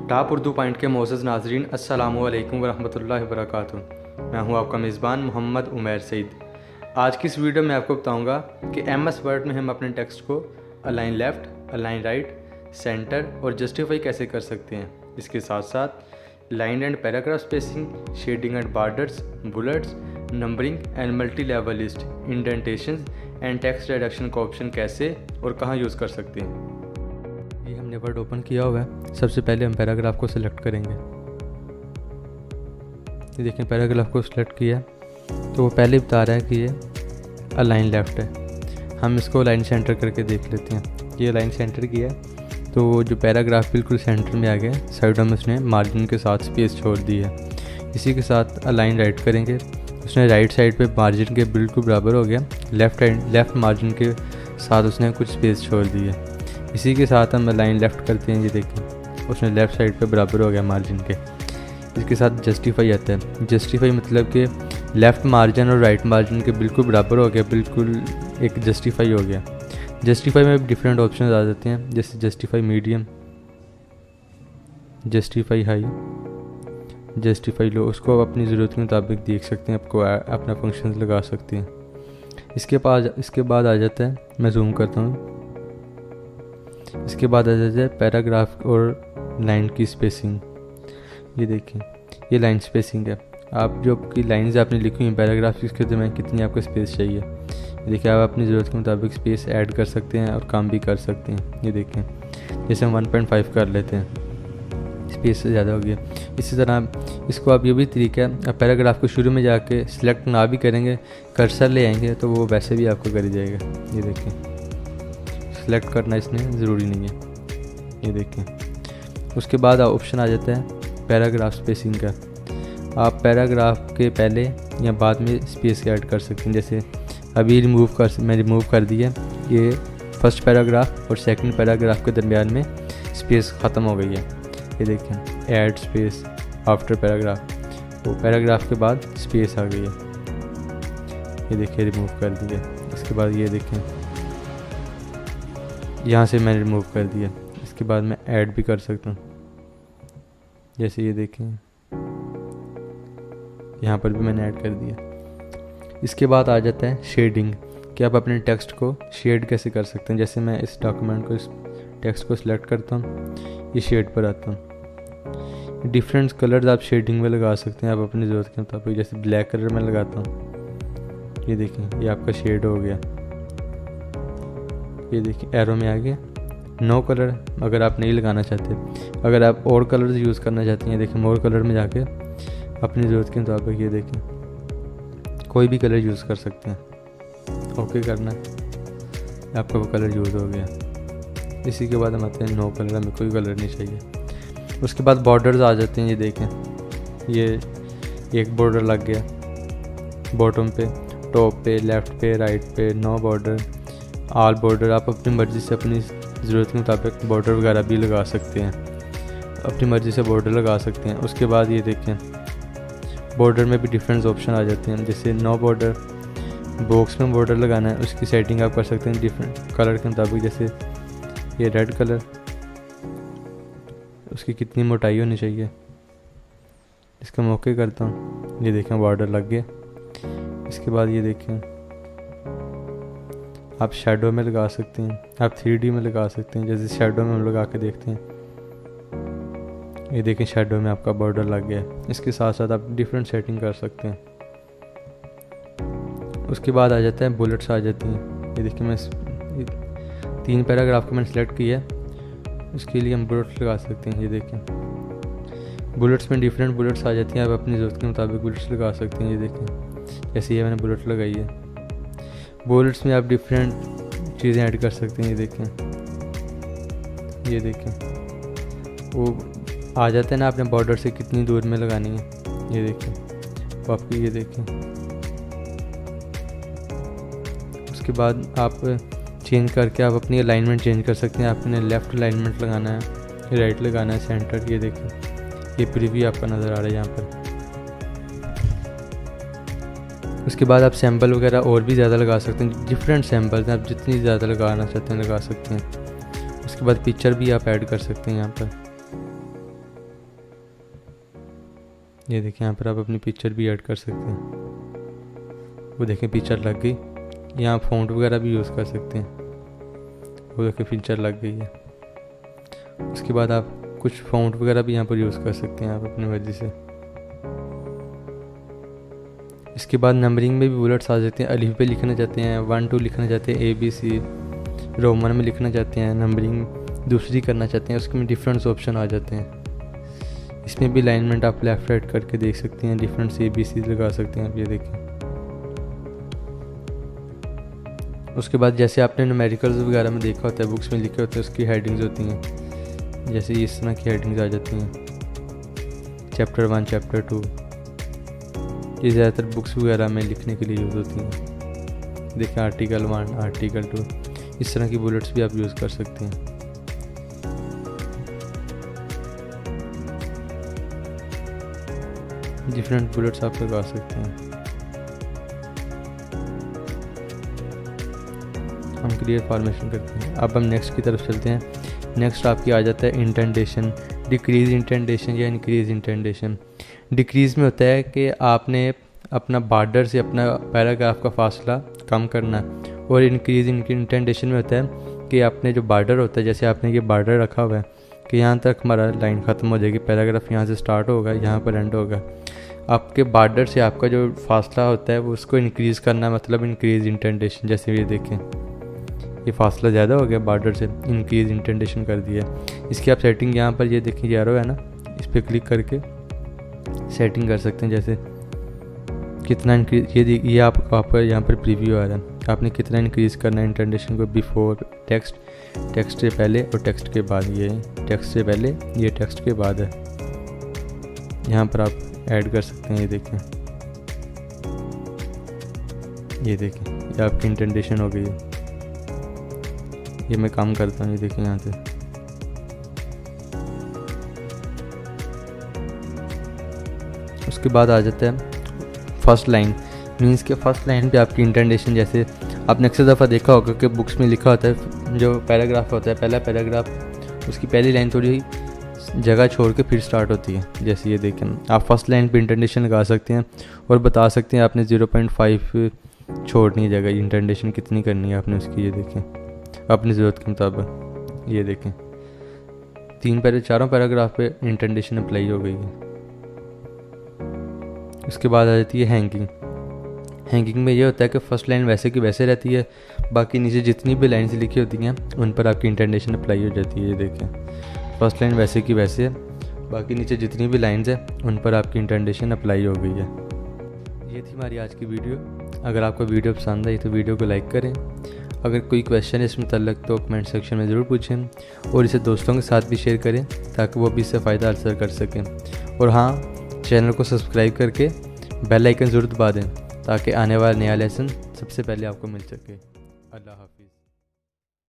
Top Urdu point के मोअज़्ज़ज़ नाज़रीन, अस्सलामु अलैकुम वरहमतुल्लाहि वबरकातुहू। मैं हूं आपका मेज़बान मोहम्मद उमैर सईद। आज की इस वीडियो में आपको बताऊंगा कि MS वर्ड में हम अपने टेक्स्ट को align left, align right, centre और जस्टिफाई कैसे कर सकते हैं। इसके साथ साथ line and paragraph spacing, shading and borders, bullets, numbering and multi level list, indentation and text reduction का ऑप्शन कैसे और कहाँ यूज़ कर सकते हैं। ये हमने वर्ड ओपन किया हुआ है। सबसे पहले हम पैराग्राफ को सिलेक्ट करेंगे। ये देखें, पैराग्राफ को सिलेक्ट किया तो वो पहले बता रहा है कि ये अलाइन लेफ़्ट है। हम इसको लाइन सेंटर करके देख लेते हैं। ये लाइन सेंटर किया तो जो पैराग्राफ बिल्कुल सेंटर में आ गया, साइडों में उसने मार्जिन के साथ स्पेस छोड़ दी है। इसी के साथ अलाइन राइट करेंगे, उसने राइट साइड पे मार्जिन के बिल्कुल बराबर हो गया, लेफ़्ट मार्जिन के साथ उसने कुछ स्पेस छोड़ दी है। इसी के साथ हम लाइन लेफ़्ट करते हैं, ये देखें उसने लेफ़्ट साइड पे बराबर हो गया मार्जिन के। इसके साथ जस्टिफाई आता है। जस्टिफाई मतलब कि लेफ़्ट मार्जिन और राइट मार्जिन के बिल्कुल बराबर हो गया, बिल्कुल एक जस्टिफाई हो गया। जस्टिफाई में डिफरेंट ऑप्शन आ जाते हैं, जैसे justify medium, justify high, justify low. उसको आप अपनी ज़रूरत के मुताबिक देख सकते हैं, आपको अपना फंक्शन लगा सकते हैं। इसके बाद आ जाता है, मैं जूम करता हूँ, इसके बाद आ जाता है पैराग्राफ और लाइन की स्पेसिंग। ये देखें, ये लाइन स्पेसिंग है। आप जो आपकी लाइन्स आपने लिखी हुई हैं पैराग्राफ की, उसके दरमियान कितनी आपको स्पेस चाहिए। ये देखिए, आप अपनी ज़रूरत के मुताबिक स्पेस ऐड कर सकते हैं और काम भी कर सकते हैं। ये देखें, जैसे हम 1.5 कर लेते हैं, स्पेस से ज़्यादा हो गया। इसी तरह इसको आप, ये भी तरीका है, आप पैराग्राफ को शुरू में जाके सिलेक्ट ना भी करेंगे, कर्सर ले आएंगे तो वो वैसे भी आपको कर जाएगा। ये देखें, सिलेक्ट करना इसने ज़रूरी नहीं है। ये देखें, उसके बाद ऑप्शन आ जाता है पैराग्राफ स्पेसिंग का। आप पैराग्राफ के पहले या बाद में स्पेस ऐड कर सकते हैं। जैसे अभी मैं रिमूव कर दिया, ये फर्स्ट पैराग्राफ और सेकंड पैराग्राफ के दरमियान में स्पेस ख़त्म हो गई है। ये देखें, ऐड स्पेस आफ्टर पैराग्राफ, वो पैराग्राफ के बाद स्पेस आ गई है। ये देखिए, रिमूव कर दिया। इसके बाद ये देखें, यहाँ से मैंने रिमूव कर दिया। इसके बाद मैं ऐड भी कर सकता हूँ, जैसे ये देखें, यहाँ पर भी मैंने ऐड कर दिया। इसके बाद आ जाता है शेडिंग, कि आप अपने टेक्स्ट को शेड कैसे कर सकते हैं। जैसे मैं इस डॉक्यूमेंट को, इस टेक्स्ट को सिलेक्ट करता हूँ, ये शेड पर आता हूँ। डिफरेंट कलर्स आप शेडिंग में लगा सकते हैं, आप अपनी ज़रूरत के मुताबिक। जैसे ब्लैक कलर में लगाता हूँ, ये देखें, ये आपका शेड हो गया। ये देखिए, एरो में आ गया। नो कलर अगर आप नहीं लगाना चाहते, अगर आप और कलर्स यूज़ करना चाहते हैं, देखिए मोर कलर में जाके अपनी ज़रूरत के मुताबिक, ये देखें, कोई भी कलर यूज़ कर सकते हैं। ओके करना है, आपका वो कलर यूज़ हो गया। इसी के बाद हम आते हैं नो कलर, हमें कोई कलर नहीं चाहिए। उसके बाद बॉर्डर्स आ जाते हैं। ये देखें, ये एक बॉर्डर लग गया बॉटम पे, टॉप पे, लेफ़्ट पे, राइट पे, नो बॉर्डर, ऑल बॉर्डर। आप अपनी मर्ज़ी से अपनी ज़रूरत के मुताबिक बॉर्डर वगैरह भी लगा सकते हैं, अपनी मर्ज़ी से बॉर्डर लगा सकते हैं। उसके बाद ये देखें, बॉर्डर में भी डिफरेंट ऑप्शन आ जाते हैं। जैसे नो बॉर्डर, बॉक्स में बॉर्डर लगाना है, उसकी सेटिंग आप कर सकते हैं डिफरेंट कलर के मुताबिक। जैसे ये रेड कलर, उसकी कितनी मोटाई होनी चाहिए, इसका मैं ओके करता हूँ। ये देखें, बॉर्डर लग गया। इसके बाद ये देखें, आप शैडो में लगा सकते हैं, आप 3D में लगा सकते हैं। जैसे शैडो में हम लगा के देखते हैं, ये देखें, शैडो में आपका बॉर्डर लग गया है। इसके साथ साथ आप डिफरेंट सेटिंग कर सकते हैं। उसके बाद आ जाता है बुलेट्स आ जाती हैं। ये देखिए, मैं 3 पैराग्राफ को मैंने सेलेक्ट किया, उसके लिए हम बुलेट्स लगा सकते हैं। ये देखें, बुलेट्स में डिफरेंट बुलेट्स आ जाती हैं, आप अपनी ज़रूरत के मुताबिक बुलेट्स लगा सकते हैं। ये देखें, जैसे ये मैंने बुलेट लगाई है। बुलेट्स में आप डिफरेंट चीज़ें ऐड कर सकते हैं। ये देखें, वो आ जाता है ना, आपने बॉर्डर से कितनी दूर में लगानी है। ये देखें, वो आपकी, ये देखें। उसके बाद आप चेंज करके आप अपनी अलाइनमेंट चेंज कर सकते हैं। आपने लेफ़्ट अलाइनमेंट लगाना है, राइट लगाना है, सेंटर। ये देखें, ये प्रीव्यू आपका नज़र आ रहा है यहाँ पर। उसके बाद आप सैम्पल वगैरह और भी ज़्यादा लगा सकते हैं, डिफरेंट सैम्पल्स हैं, आप जितनी ज़्यादा लगाना चाहते हैं लगा सकते हैं। उसके बाद पिक्चर भी आप ऐड कर सकते हैं यहाँ पर। ये देखिए यहाँ पर आप अपनी पिक्चर भी ऐड कर सकते हैं। वो देखें पिक्चर लग गई। यहाँ फ़ॉन्ट वगैरह भी यूज़ कर सकते हैं। वो देखें पिक्चर लग गई है। उसके बाद आप कुछ फ़ॉन्ट वगैरह भी यहाँ पर यूज़ कर सकते हैं आप अपनी मर्ज़ी से। इसके बाद नंबरिंग में भी बुलेट्स आ जाते हैं। अलिफ पे लिखना चाहते हैं, 1 2 लिखना चाहते हैं, ABC रोमन में लिखना चाहते हैं, नंबरिंग दूसरी करना चाहते हैं, उसके में डिफरेंट ऑप्शन आ जाते हैं। इसमें भी अलाइनमेंट आप लेफ़्ट राइट करके देख सकते हैं, डिफरेंट ABC लगा सकते हैं आप। ये देखें। उसके बाद जैसे आपने न्यूमेरिकल्स वगैरह में देखा होता है, बुक्स में लिखे होते हैं, उसकी हेडिंग्स होती हैं। जैसे इस तरह की हेडिंग्स आ जाती हैं, चैप्टर 1 चैप्टर 2। ये ज़्यादातर बुक्स वगैरह में लिखने के लिए यूज़ होती हैं। देखिए आर्टिकल 1 आर्टिकल 2, इस तरह की बुलेट्स भी आप यूज़ कर सकते हैं। डिफरेंट बुलेट्स आप लगा सकते हैं। हम क्लियर फॉर्मेशन करते हैं। अब हम नेक्स्ट की तरफ चलते हैं। नेक्स्ट आपकी आ जाता है इंटेंडेशन, डिक्रीज इंटेंडेशन या इंक्रीज इंटेंडेशन। डिक्रीज़ में होता है कि आपने अपना बॉर्डर से अपना पैराग्राफ का फासला कम करना है, और इंक्रीज इंटेंडेशन में होता है कि आपने जो बॉर्डर होता है, जैसे आपने ये बॉर्डर रखा हुआ है कि यहाँ तक हमारा लाइन ख़त्म हो जाएगी, पैराग्राफ यहाँ से स्टार्ट होगा, यहाँ पर एंड होगा। आपके बॉर्डर से आपका जो फासला होता है वो उसको इंक्रीज़ करना, मतलब इंक्रीज इंटेंडेशन। जैसे ये देखें, ये फासला ज़्यादा हो गया बॉर्डर से, इंक्रीज इंटेंडेशन कर दिया। इसकी आप सेटिंग यहाँ पर ये देखें, एरो है ना, इस पर क्लिक करके सेटिंग कर सकते हैं। जैसे कितना इंक्रीज, ये आपका यहाँ पर प्रीव्यू आ रहा है, आपने कितना इंक्रीज़ करना है इंटेंडेशन को। बिफोर टेक्स्ट, टेक्स्ट से पहले और टेक्स्ट के बाद। ये टेक्स्ट से पहले, ये टेक्स्ट के बाद है। यहाँ पर आप ऐड कर सकते हैं। ये देखें, ये आपकी इंटेंडेशन हो गई है। ये मैं काम करता हूँ, ये देखें यहाँ से। उसके बाद आ जाता है फर्स्ट लाइन, मीन्स के फर्स्ट लाइन पे आपकी इंटेंडेशन। जैसे आपने अक्सर दफ़ा देखा होगा कि बुक्स में लिखा होता है, जो पैराग्राफ होता है, पहला पैराग्राफ, उसकी पहली लाइन थोड़ी जगह छोड़ के फिर स्टार्ट होती है। जैसे ये देखें, आप फर्स्ट लाइन पे इंटेंडेशन लगा सकते हैं और बता सकते हैं आपने 0.5 छोड़नी है जगह, इंटेंडेशन कितनी करनी है आपने उसकी। ये देखें अपनी ज़रूरत के मुताबिक। ये देखें 4 पैराग्राफ पे इंटेंडेशन अप्लाई हो गई है। उसके बाद आ जाती है हैंगिंग। हैंगिंग में ये होता है कि फ़र्स्ट लाइन वैसे की वैसे रहती है, बाकी नीचे जितनी भी लाइन्स लिखी होती हैं उन पर आपकी इंटेंडेशन अप्लाई हो जाती है। ये देखें, फर्स्ट लाइन वैसे की वैसे है, बाकी नीचे जितनी भी लाइन्स हैं उन पर आपकी इंटेंडेशन अप्लाई हो गई है। ये थी हमारी आज की वीडियो। अगर आपको वीडियो पसंद आई तो वीडियो को लाइक करें। अगर कोई क्वेश्चन है इस मुतल्लिक़ तो कमेंट सेक्शन में ज़रूर पूछें, और इसे दोस्तों के साथ भी शेयर करें ताकि वो भी इससे फ़ायदा हासिल कर सकें। और हाँ, चैनल को सब्सक्राइब करके बेल आइकन ज़रूर दबा दें ताकि आने वाला नया लेसन सबसे पहले आपको मिल सके। अल्लाह हाफ़िज़।